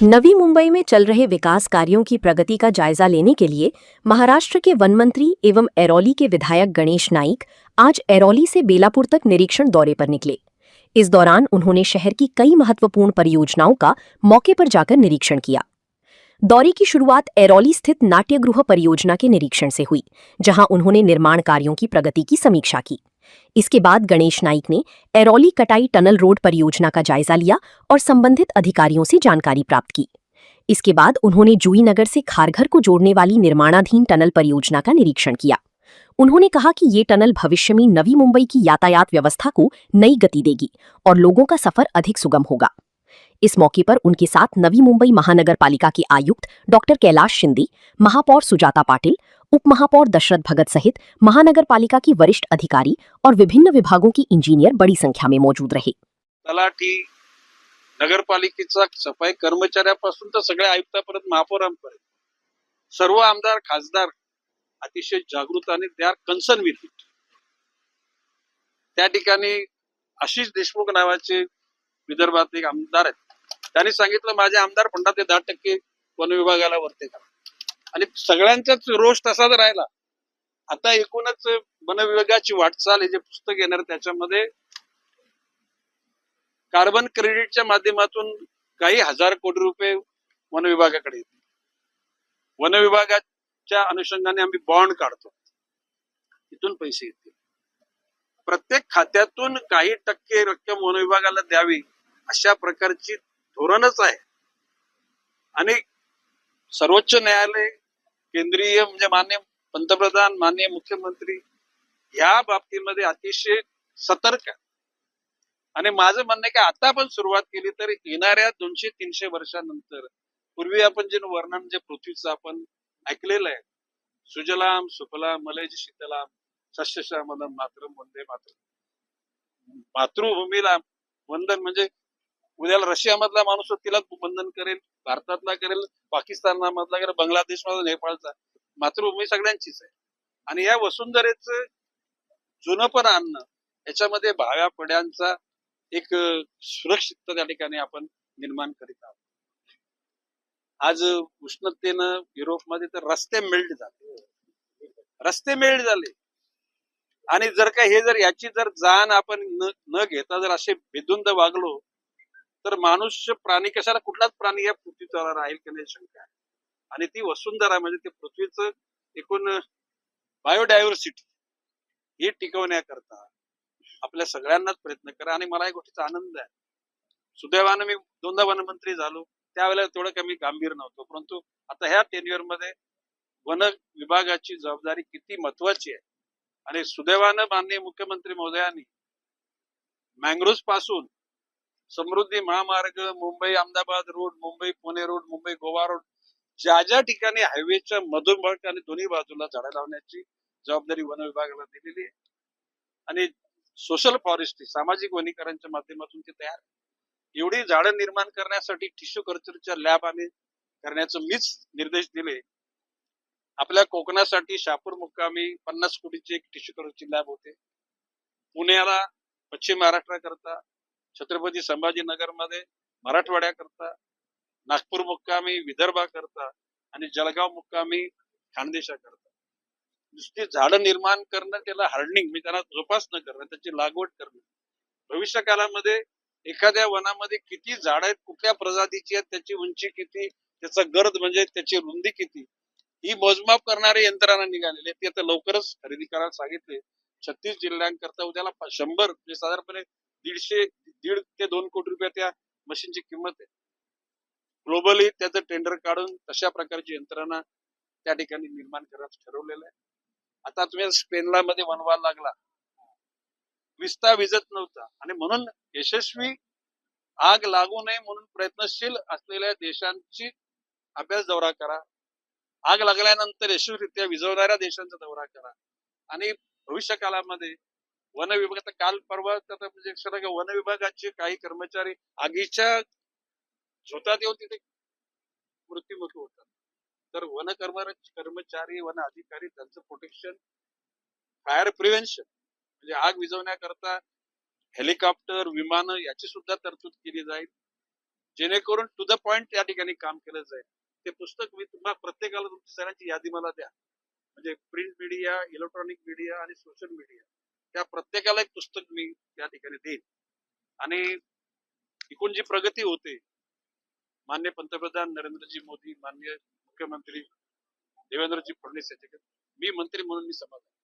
नवी मुंबई में चल रहे विकास कार्यों की प्रगति का जायजा लेने के लिए महाराष्ट्र के वन मंत्री एवं ऐरौली के विधायक गणेश नाइक आज ऐरौली से बेलापुर तक निरीक्षण दौरे पर निकले। इस दौरान उन्होंने शहर की कई महत्वपूर्ण परियोजनाओं का मौके पर जाकर निरीक्षण किया। दौरे की शुरुआत ऐरौली स्थित नाट्यगृह परियोजना के निरीक्षण से हुई, जहां उन्होंने निर्माण कार्यों की प्रगति की समीक्षा की। इसके बाद गणेश नाइक ने ऐरौली कटाई टनल रोड परियोजना का जायजा लिया और संबंधित अधिकारियों से जानकारी प्राप्त की। इसके बाद उन्होंने जूहीनगर से खारघर को जोड़ने वाली निर्माणाधीन टनल परियोजना का निरीक्षण किया। उन्होंने कहा कि ये टनल भविष्य में नवी मुंबई की यातायात व्यवस्था को नई गति देगी और लोगों का सफर अधिक सुगम होगा। इस मौके पर उनके साथ नवी मुंबई महानगर पालिका के आयुक्त डॉक्टर कैलाश शिंदे, महापौर सुजाता पाटिल, उप महापौर दशरथ भगत सहित महानगर पालिका की वरिष्ठ अधिकारी और विभिन्न विभागों की इंजीनियर बड़ी संख्या में मौजूद रहे। तलाठी, नगरपालिकेचा सफाई कर्मचाऱ्यापासून तर सगळ्या आयुक्तापर्यंत महापौरांपर्यंत सर्व आमदार खासदार अतिशय जागृत आणि they are concern with it. त्या ठिकाणी आशिष देशमुख नावाचे विदर्भात एक आमदार आहेत, त्यांनी सांगितलं माझे आमदार फंडात 10% वन विभागाला वरते करा, आणि सगळ्यांचाच रोष तसाच राहिला। आता एकूणच वन विभागाची वाटचाल हे जे पुस्तक येणार त्याच्यामध्ये कार्बन क्रेडिटच्या माध्यमातून काही हजार कोटी रुपये वन विभागाकडे येतील। वन विभागाच्या अनुषंगाने आम्ही बॉन्ड काढतो, इथून पैसे येतील। प्रत्येक खात्यातून काही टक्के रक्कम वन विभागाला द्यावी अशा प्रकारची धोरणच आहे। आणि सर्वोच्च न्यायालय, केंद्रीय म्हणजे माननीय पंतप्रधान, माननीय मुख्यमंत्री या बाबतीमध्ये अतिशय सतर्क आहे। आणि माझं म्हणणं आहे की आता आपण सुरुवात केली तर येणाऱ्या 200-300 वर्षानंतर, पूर्वी आपण जे वर्णन जे पृथ्वीचं आपण ऐकलेलं आहे, सुजलाम सुफलाम मलयज शीतलाम सस्यश्यामलम मातरम वंदे मातरम, मातृभूमीला वंदन म्हणजे उद्याला रशियामधला माणूस तिला वंदन करेल, भारतातला करेल, पाकिस्तानमधला करेल, बांगलादेश मधला, नेपाळचा, मातृभूमी सगळ्यांचीच आहे। आणि या वसुंधरेचं जुनपण आणणं, याच्यामध्ये भाव्या पिढ्यांचा एक सुरक्षितता त्या ठिकाणी आपण निर्माण करीत आहोत। आज उष्णतेनं युरोपमध्ये तर रस्ते मेल्ट झाले, आणि जर का हे जर याची जर जाण आपण न घेता जर असे बेधुंद वागलो तर मनुष्य प्राणी कशाला, कुठलाच प्राणी या पृथ्वीवर राहील की नाही शंका आहे। आणि ती वसुंधरा म्हणजे ते पृथ्वीचं एकूण बायोडायव्हर्सिटी ही टिकवण्याकरता आपल्या सगळ्यांनाच प्रयत्न करा। आणि मला या गोष्टीचा आनंद आहे, सुदैवानं मी 2दा वनमंत्री झालो, त्यावेळेला तेवढं कमी गंभीर नव्हतो, परंतु आता ह्या टेन्युअर मध्ये वन विभागाची जबाबदारी किती महत्वाची आहे। आणि सुदैवानं माननीय मुख्यमंत्री महोदयांनी मँग्रोव्ह पासून समृद्धी महामार्ग, Mumbai Ahmedabad road, Mumbai Pune road, Mumbai Goa road, ज्या ज्या ठिकाणी हायवेच्या मधोमध आणि दोन्ही बाजूला झाडं लावण्याची जबाबदारी वन विभागाला दिलेली आहे। आणि सोशल फॉरेस्ट्री, सामाजिक वनीकरणाच्या माध्यमातून ते तयार आहे। एवढी झाडं निर्माण करण्यासाठी टिश्यू कल्चरच्या लॅब आम्ही करण्याचं मीच निर्देश दिले। आपल्या कोकणासाठी शहापूर मुक्कामी 50 कोटीची एक टिश्यू कल्चरची लॅब होते, पुण्याला पश्चिम महाराष्ट्राकरता, छत्रपती संभाजीनगर मध्ये मराठवाड्याकरता, नागपूर मुक्कामी विदर्भाकरता, आणि जळगाव मुक्कामी खानदेशाकरता। नुसती झाडं निर्माण करणं, त्याला हार्डनिंग म्हणजे त्याला जोपासना करणं, त्याची लागवड करणं, भविष्य काळामध्ये एखाद्या वनामध्ये किती झाड आहेत, कुठल्या प्रजातीची आहेत, त्याची उंची किती, त्याचा गर्द म्हणजे त्याची रुंदी किती, ही मोजमाप करणारे यंत्रणा निघालेले, ते आता लवकरच खरेदी करायला सांगितले। 36 जिल्ह्यांकरता उद्याला 100 म्हणजे साधारणपणे 1.5 ते 2 कोटी रुपये त्या मशीनची किंमत आहे। ग्लोबली त्याचं टेंडर काढून तशा प्रकारची यंत्रणा त्या ठिकाणी निर्माण करायचं ठरवलेलं आहे। आता तुम्ही स्पेनला मध्ये वनवा लागला, विस्ता विजत नव्हता, आणि म्हणून यशस्वी आग लागू नये म्हणून प्रयत्नशील असलेल्या देशांची अभ्यास दौरा करा, आग लागल्यानंतर यशस्वीरित्या विझवणाऱ्या देशांचा दौरा करा। आणि भविष्य काळामध्ये वन विभाग, काल परवा म्हणजे वन विभागाचे काही कर्मचारी आगीच्या झोतात येऊन तिथे मृत्युमुखी होतात, तर वन कर्मचारी, वन अधिकारी, त्यांचं प्रोटेक्शन, फायर प्रिव्हेन्शन म्हणजे आग विझवण्याकरता हेलिकॉप्टर, विमानं याची सुद्धा तरतूद केली जाईल। जेणेकरून टू द पॉइंट त्या ठिकाणी काम केलं जाईल. ते पुस्तक मी तुम्हाला प्रत्येकाला तुमची सगळ्यांची यादी मला द्या. म्हणजे प्रिंट मीडिया, इलेक्ट्रॉनिक मीडिया आणि सोशल मीडिया त्या प्रत्येकाला एक पुस्तक मी त्या ठिकाणी देईन. आणि एकूण जी प्रगती होते, माननीय पंतप्रधान नरेंद्रजी मोदी, माननीय मुख्यमंत्री देवेंद्रजी फडणवीस याच्याकडे मी मंत्री म्हणून मी समाधान.